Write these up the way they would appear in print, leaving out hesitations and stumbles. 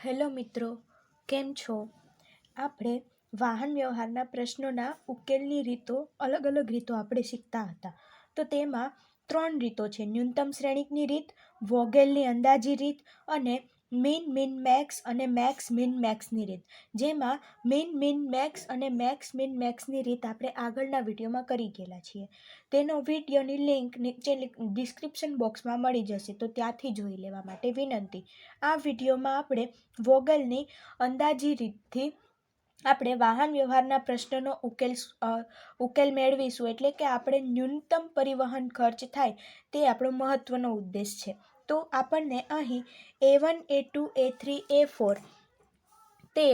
Hello મિત્રો, કેમ છો? આપણે વાહન વ્યવહારના પ્રશ્નોના ઉકેલની રીતો અલગ રીતો આપણે શીખતા હતા. તો તેમાં 3 રીતો છે: ન્યૂનતમ શ્રેણિકની રીત, વોગેલની અંદાજી રીત અને મીન મેક્સ અને મેક્સ મિન મેક્સની રીત. જેમાં મીન મેક્સ અને મેક્સ મિન મેક્સની રીત આપણે આગળના વિડીયોમાં કરી ગયેલા છીએ. તેનો વિડીયોની લિંક નીચે ડિસ્ક્રિપ્શન બોક્સમાં મળી જશે, તો ત્યાંથી જોઈ લેવા માટે વિનંતી. આ વિડીયોમાં આપણે વોગેલની અંદાજી રીતથી આપણે વાહન વ્યવહારના પ્રશ્નનો ઉકેલ મેળવીશું. એટલે કે આપણે ન્યૂનતમ પરિવહન ખર્ચ થાય તે આપણો મહત્વનો ઉદ્દેશ છે. તો આપણને અહીં A1, A2, A3, A4 તે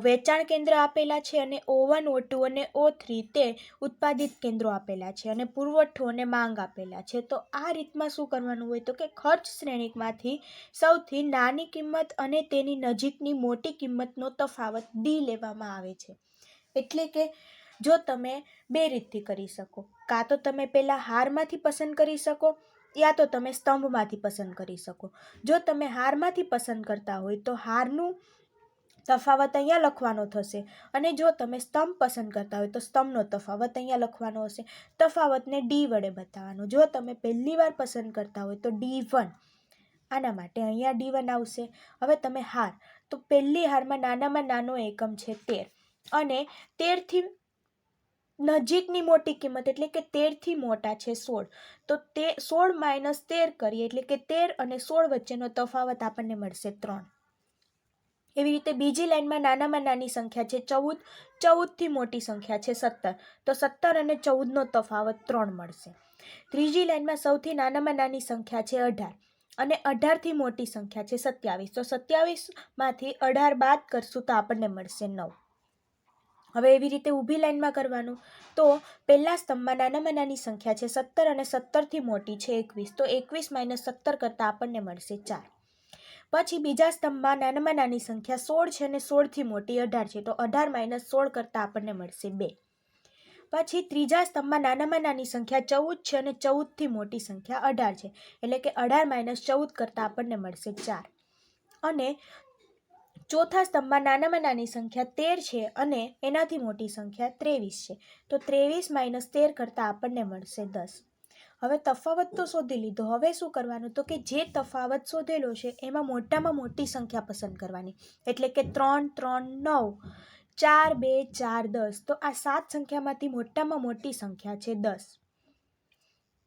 વેચાણ કેન્દ્ર આપેલા છે અને O1, O2 અને O3 તે ઉત્પાદિત કેન્દ્રો આપેલા છે અને પુરવઠો અને માંગ આપેલા છે. તો આ રીતમાં શું કરવાનું હોય તો કે ખર્ચ શ્રેણિકમાંથી સૌથી નાની કિંમત અને તેની નજીકની મોટી કિંમતનો તફાવત ડી લેવામાં આવે છે. એટલે કે જો તમે બે રીતથી કરી શકો, કાં તો તમે પહેલાં હારમાંથી પસંદ કરી શકો યા તો તમે સ્તંભમાંથી પસંદ કરી શકો. જો તમે હારમાંથી પસંદ કરતા હોય તો હારનું તફાવત અહીંયા લખવાનો થશે અને જો તમે સ્તંભ પસંદ કરતા હોય તો સ્તંભનો તફાવત અહીંયા લખવાનો હશે. તફાવતને ડી વડે બતાવવાનો. જો તમે પહેલી વાર પસંદ કરતા હોય તો D1, આના માટે અહીંયા D1 આવશે. હવે તમે હાર, તો પહેલી હારમાં નાનામાં નાનો એકમ છે 13 અને 13થી નજીકની મોટી કિંમત એટલે કે 13થી મોટા છે 16. તો તે 16 - 13 કરીએ એટલે કે 13 અને 16 વચ્ચેનો તફાવત આપણને મળશે 3. એવી રીતે બીજી લાઈનમાં નાનામાં નાની સંખ્યા છે 14, 14થી મોટી સંખ્યા છે 17. તો 17 અને 14નો તફાવત 3 મળશે. ત્રીજી લાઈનમાં સૌથી નાનામાં નાની સંખ્યા છે 18 અને 18થી મોટી સંખ્યા છે 27. તો 27માંથી 18 બાદ કરશું તો આપણને મળશે 9. હવે એવી રીતે ઊભી લાઈનમાં કરવાનું. તો પહેલા સ્તંભમાં નાનામાં નાની સંખ્યા છે 17 અને 17થી મોટી છે 21. તો 21 - 17 કરતાં આપણને મળશે 4. પછી બીજા સ્તંભમાં નાનામાં નાની સંખ્યા 16 છે અને 16થી મોટી 18 છે. તો 18 - 16 કરતાં આપણને મળશે 2. પછી ત્રીજા સ્તંભમાં નાનામાં નાની સંખ્યા 14 છે અને 14થી મોટી સંખ્યા 18 છે. એટલે કે 18 - 14 કરતાં આપણને મળશે 4. અને ચોથા સ્તંભમાં નાનામાં નાની સંખ્યા 13 છે અને એનાથી મોટી સંખ્યા 23 છે. તો 23 - 13 કરતાં આપણને મળશે 10. હવે તફાવત તો શોધી લીધો. હવે શું કરવાનું તો કે જે તફાવત શોધેલો છે એમાં મોટામાં મોટી સંખ્યા પસંદ કરવાની. એટલે કે 3, 3, 9, 4, 2, 4, 10. તો આ 7 સંખ્યામાંથી મોટામાં મોટી સંખ્યા છે 10.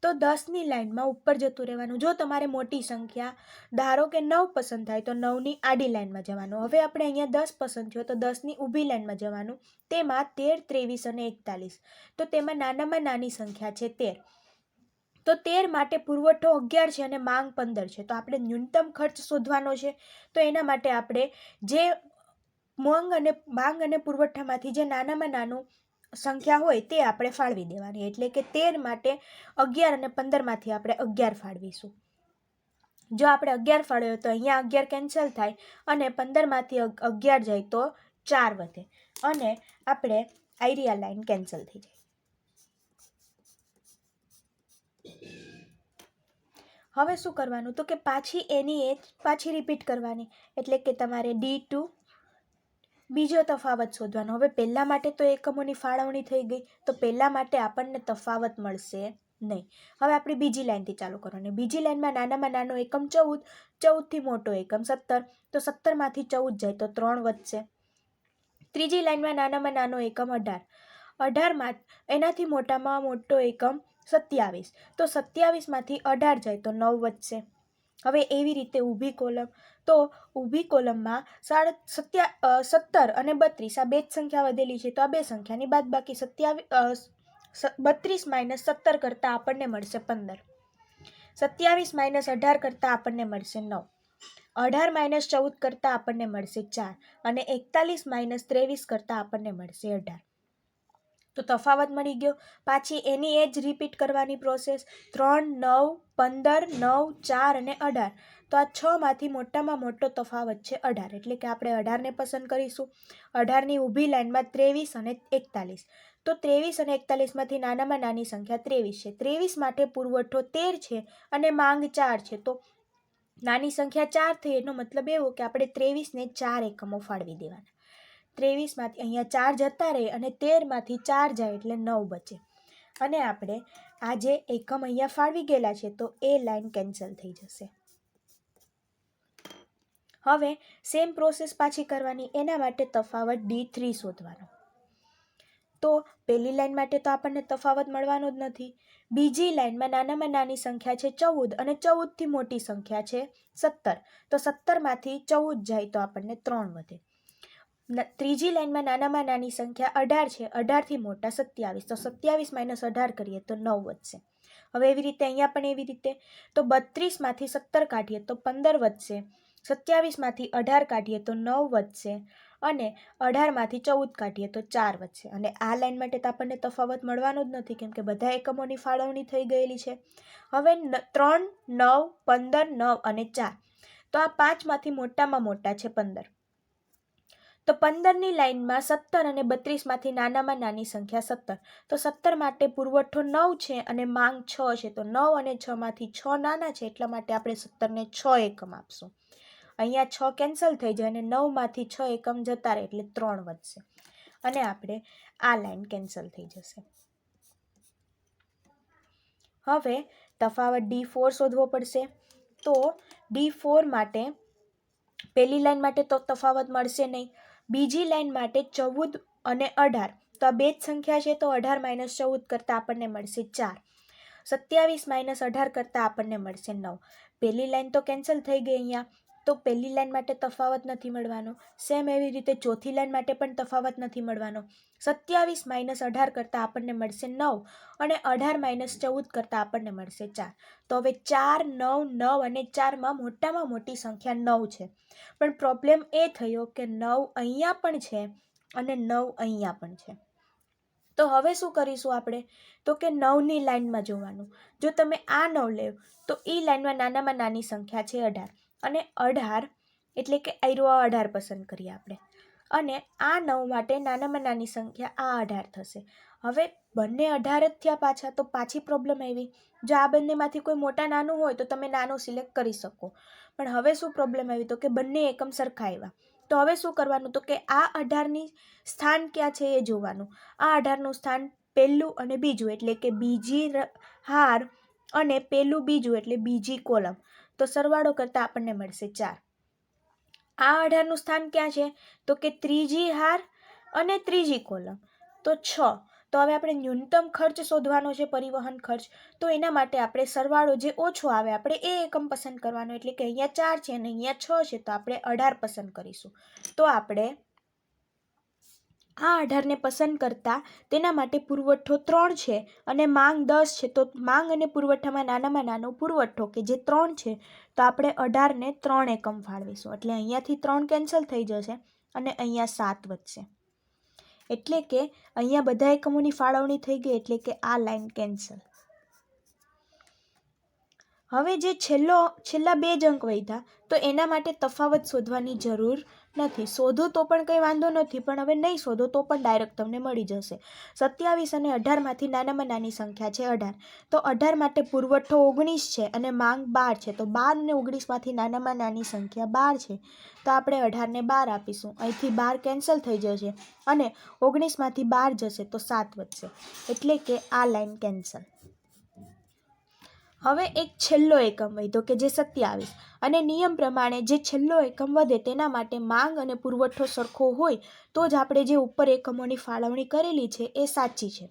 તો 10ની લાઈનમાં ઉપર જતું રહેવાનું. જો તમારે મોટી સંખ્યા ધારો કે 9 પસંદ થાય તો 9ની આડી લાઈનમાં જવાનું. હવે આપણે અહીંયા 10 પસંદ થયો તો 10ની ઊભી લાઈનમાં જવાનું. તેમાં 13, 23 અને 41. તો તેમાં નાનામાં નાની સંખ્યા છે 13. તો 13 માટે પુરવઠો 11 છે અને માંગ 15 છે. તો આપણે ન્યૂનતમ ખર્ચ શોધવાનો છે. તો એના માટે આપણે જે માંગ અને પુરવઠામાંથી જે નાનામાં નાનું સંખ્યા હોય તે આપણે ફાળવી દેવાની. એટલે કે 13 માટે 11 અને 15માંથી આપણે 11 ફાળવીશું. જો આપણે 11 ફાળવ્યો તો અહીંયા 11 કેન્સલ થાય અને 15માંથી 11 જાય તો 4 વધે અને આપણે આઈરિયા લાઈન કેન્સલ થઈ જાય. હવે શું કરવાનું તો કે પાછી એની એજ પાછી રિપીટ કરવાની. એટલે કે તમારે D2 બીજો તફાવત શોધવાનો. હવે પહેલા માટે તો એકમોની ફાળવણી થઈ ગઈ, તો પહેલા માટે આપણને તફાવત મળશે નહીં. હવે આપણે બીજી લાઈનથી ચાલુ કરવાની. બીજી લાઈનમાં નાનામાં નાનો એકમ 14, 14થી મોટો એકમ 17. તો 17માંથી 14 જાય તો 3 વધશે. ત્રીજી લાઈનમાં નાનામાં નાનો એકમ 18, 18માં એનાથી મોટામાં મોટો એકમ 27. તો 27માંથી 18 જાય તો 9 વધશે. હવે એવી રીતે ઊભી કોલમ. તો ઊભી કોલમમાં 17 અને 32 આ બે જ સંખ્યા વધેલી છે. તો આ બે સંખ્યાની બાદબાકી 32 - 17 કરતાં આપણને મળશે 15. 27 - 18 કરતાં આપણને મળશે 9. 18 - 14 કરતાં આપણને મળશે 4 અને 41 - 23 કરતાં આપણને મળશે 18. તો તફાવત મળી ગયો. પાછી એની એ જ રિપીટ કરવાની પ્રોસેસ. 3, 9, 15, 9, 4 અને 18. તો આ 6માંથી મોટામાં મોટો તફાવત છે 18. એટલે કે આપણે 18ને પસંદ કરીશું. 18ની ઊભી લાઈનમાં 23 અને 41. તો 23 અને 41માંથી નાનામાં નાની સંખ્યા 23 છે. 23 માટે પુરવઠો 13 છે અને માંગ 4 છે. તો નાની સંખ્યા 4 થઈ એનો મતલબ એવો કે આપણે 23ને 4 એકમો ફાળવી દેવાના. 23માંથી અહીંયા 4 જતા રહે અને 13માંથી 4 જાય એટલે 9 બચે. અને આપણે આ જે એકમ અહીંયા ફાળવી ગયેલા છે તો એ લાઈન કેન્સલ થઈ જશે. હવે સેમ પ્રોસેસ પાછી કરવાની. એના માટે તફાવત D3 શોધવાનો. તો પહેલી લાઈન માટે તો આપણને તફાવત મળવાનો જ નથી. બીજી લાઈનમાં નાનામાં નાની સંખ્યા છે 14 અને 14થી મોટી સંખ્યા છે 17. તો 17માંથી 14 જાય તો આપણને 3 વધે. ત્રીજી લાઈનમાં નાનામાં નાની સંખ્યા 18 છે, 18થી મોટા 27. તો 27 - 18 કરીએ તો 9 વધશે. હવે એવી રીતે અહીંયા પણ એવી રીતે. તો 32માંથી 17 કાઢીએ તો 15 વધશે. 27માંથી 18 કાઢીએ તો 9 વધશે. અને 18માંથી 14 કાઢીએ તો 4 વધશે. અને આ લાઈન માટે તો આપણને તફાવત મળવાનો જ નથી કેમ કે બધા એકમોની ફાળવણી થઈ ગયેલી છે. હવે 3, 9, 15, 9 અને 4. તો આ 5માંથી મોટામાં મોટા છે 15. તો 15ની લાઈનમાં 17 અને 32માંથી નાનામાં નાની સંખ્યા 17. તો 17 માટે પુરવઠો 9 છે અને માંગ 6 છે. તો 9 અને 6માંથી 6 નાના છે એટલા માટે આપણે 17ને 6 એકમ આપશું. અહીંયા 6 કેન્સલ થઈ જાય અને 9માંથી 6 એકમ જતા રહે એટલે 3 વધશે. અને આપણે આ લાઈન કેન્સલ થઈ જશે. હવે તફાવત D4 શોધવો પડશે. તો D4 માટે પહેલી લાઈન માટે તો તફાવત મળશે નહીં. બીજી લાઈન માટે 14 અને 18. તો આ બે જ સંખ્યા છે તો 18 - 14 કરતાં આપણને મળશે 4. 27 - 18 કરતાં આપણને મળશે 9. પહેલી લાઈન તો કેન્સલ થઈ ગઈ અહીંયા. તો પહેલી લાઈન માટે તફાવત નથી મળવાનો. સેમ એવી રીતે ચોથી લાઈન માટે પણ તફાવત નથી મળવાનો. 27 - 18 કરતાં આપણને મળશે 9 અને 18 - 14 કરતાં આપણને મળશે 4. તો હવે 4, 9, 9 અને 4માં મોટામાં મોટી સંખ્યા 9 છે. પણ પ્રોબ્લેમ એ થયો કે 9 અહીંયા પણ છે અને 9 અહીંયા પણ છે. તો હવે શું કરીશું આપણે? તો કે 9ની લાઈનમાં જોવાનું. જો તમે આ 9 લેવ તો એ લાઈનમાં નાનામાં નાની સંખ્યા છે 18 અને 18 એટલે કે આયરો 18 પસંદ કરીએ આપણે. અને આ 9 માટે નાનામાં નાની સંખ્યા આ 18 થશે. હવે બંને 18 જ થયા પાછા. તો પાછી પ્રોબ્લેમ આવી. જો આ બંનેમાંથી કોઈ મોટા નાનું હોય તો તમે નાનું સિલેક્ટ કરી શકો. પણ હવે શું પ્રોબ્લેમ આવી? તો કે બંને એકમ સરખા આવ્યા. તો હવે શું કરવાનું? તો કે આ 18ની સ્થાન ક્યાં છે એ જોવાનું. આ 18નું સ્થાન પહેલું અને બીજું એટલે કે બીજી હાર અને પહેલું બીજું એટલે બીજી કોલમ. તો સરવાળો કરતાં આપણને મળશે 4. આ 18નું સ્થાન ક્યાં છે? તો કે ત્રીજી હાર અને ત્રીજી કોલમ. તો 6. તો હવે આપણે ન્યૂનતમ ખર્ચ શોધવાનો છે, પરિવહન ખર્ચ. તો એના માટે આપણે સરવાળો જે ઓછો આવે આપણે એ એકમ પસંદ કરવાનો. એટલે કે અહીંયા 4 છે અને અહીંયા 6 છે તો આપણે 18 પસંદ કરીશું. તો આપણે આ 18ને પસંદ કરતાં તેના માટે પુરવઠો 3 છે અને માંગ 10 છે. તો માંગ અને પુરવઠામાં નાનામાં નાનો પુરવઠો કે જે 3 છે તો આપણે 18ને 3 એકમ ફાળવીશું. એટલે અહીંયાથી 3 કેન્સલ થઈ જશે અને અહીંયા 7 વધશે. એટલે કે અહીંયા બધા એકમોની ફાળવણી થઈ ગઈ એટલે કે આ લાઈન કેન્સલ. હવે જે છેલ્લા 2 જ અંક વધ્યા તો એના માટે તફાવત શોધવાની જરૂર નથી. શોધો તો પણ કંઈ વાંધો નથી, પણ હવે નહીં શોધો તો પણ ડાયરેક્ટ તમને મળી જશે. 27 અને 18માંથી નાનામાં નાની સંખ્યા છે 18. તો 18 માટે પુરવઠો 19 છે અને માંગ 12 છે. તો 12 અને 19માંથી નાનામાં નાની સંખ્યા 12 છે. તો આપણે 18ને 12 આપીશું. અહીંથી 12 કેન્સલ થઈ જશે અને 19માંથી 12 જશે તો 7 વધશે. એટલે કે આ લાઈન કેન્સલ. હવે એક છેલ્લો એકમ વધ્યો કે જે 27 અને નિયમ પ્રમાણે જે છેલ્લો એકમ વધે તેના માટે માંગ અને પુરવઠો સરખો હોય તો જ આપણે જે ઉપર એકમોની ફાળવણી કરેલી છે એ સાચી છે.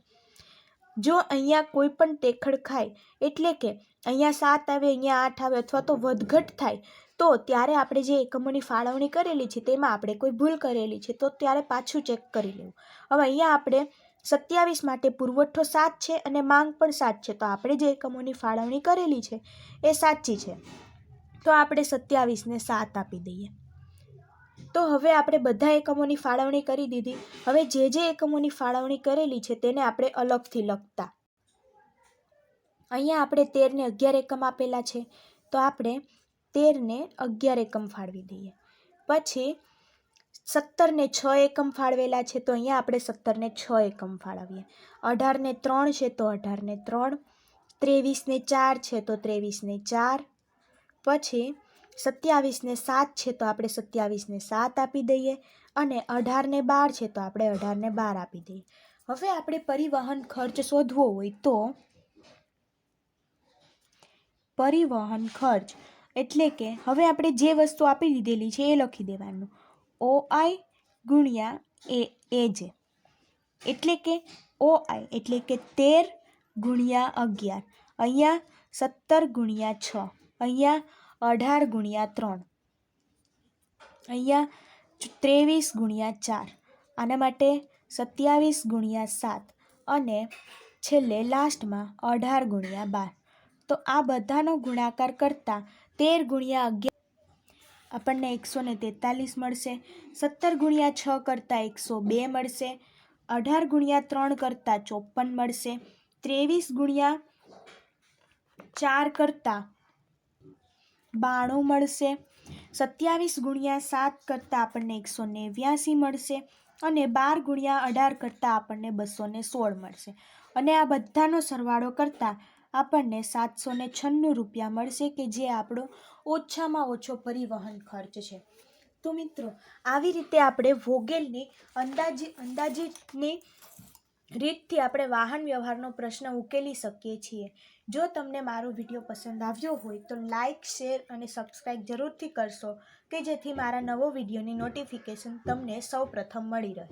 જો અહીંયા કોઈ પણ તેખડ ખાય એટલે કે અહીંયા 7 આવે, અહીંયા 8 આવે અથવા તો વધઘટ થાય તો ત્યારે આપણે જે એકમોની ફાળવણી કરેલી છે તેમાં આપણે કોઈ ભૂલ કરેલી છે તો ત્યારે પાછું ચેક કરી લેવું. હવે અહીંયા આપણે 27 માટે પુરવઠો 7 છે અને માંગ પણ 7 છે. તો આપણે જે એકમોની ફાળવણી કરેલી છે એ સાચી છે. તો આપણે 27ને 7 આપી દઈએ. તો હવે આપણે બધા એકમોની ફાળવણી કરી દીધી. હવે જે એકમોની ફાળવણી કરેલી છે તેને આપણે અલગથી લખતા. અહીંયા આપણે 13ને 11 એકમ આપેલા છે તો આપણે 13ને 11 એકમ ફાળવી દઈએ. પછી 17ને 6 એકમ ફાળવેલા છે તો અહીંયા આપણે 17ને 6 એકમ ફાળવીએ. 18ને 3 છે તો 18ને 3. 23ને 4 છે તો 23ને 4. પછી 27 ને 7 છે તો આપણે 27 ને 7 આપી દઈએ, અને 18 ને 12 છે તો આપણે 18 ને 12 આપી દઈએ. હવે આપણે પરિવહન ખર્ચ શોધવો હોય તો પરિવહન ખર્ચ એટલે કે હવે આપણે જે વસ્તુ આપી દીધેલી છે એ લખી દેવાનું, OI ગુણ્યા AJ, એટલે કે OI એટલે કે 13 ગુણ્યા 11, અહીંયા 17 ગુણ્યા 6, અહીંયા 18 ગુણ્યા 3, અહીંયા 23 ગુણ્યા 4, આના માટે 27 ગુણ્યા 7, અને છેલ્લે લાસ્ટમાં 18 ગુણ્યા 12. તો આ બધાનો ગુણાકાર કરતાં 13 ગુણ્યા 11 આપણને 143 મળશે, 17 ગુણ્યા 6 કરતાં 102 મળશે, 18 ગુણ્યા 3 કરતાં 54 મળશે, 23 ગુણ્યા 4 કરતાં 92 મળશે, 27 ગુણ્યા 7 કરતાં આપણને 189 મળશે, અને 12 ગુણ્યા 18 કરતાં આપણને 216 મળશે. અને આ બધાનો સરવાળો કરતાં આપણને 796 રૂપિયા મળશે, કે જે આપણો ઓછામાં ઓછો પરિવહન ખર્ચ છે. તો મિત્રો, આવી રીતે આપણે વોગેલની અંદાજિતની રીતથી આપણે વાહન વ્યવહારનો પ્રશ્ન ઉકેલી શકીએ છીએ. જો તમને મારો વિડીયો પસંદ આવ્યો હોય તો લાઇક, શેર અને સબસ્ક્રાઈબ જરૂરથી કરશો, કે જેથી મારા નવો વિડીયોની નોટિફિકેશન તમને સૌ પ્રથમ મળી રહે.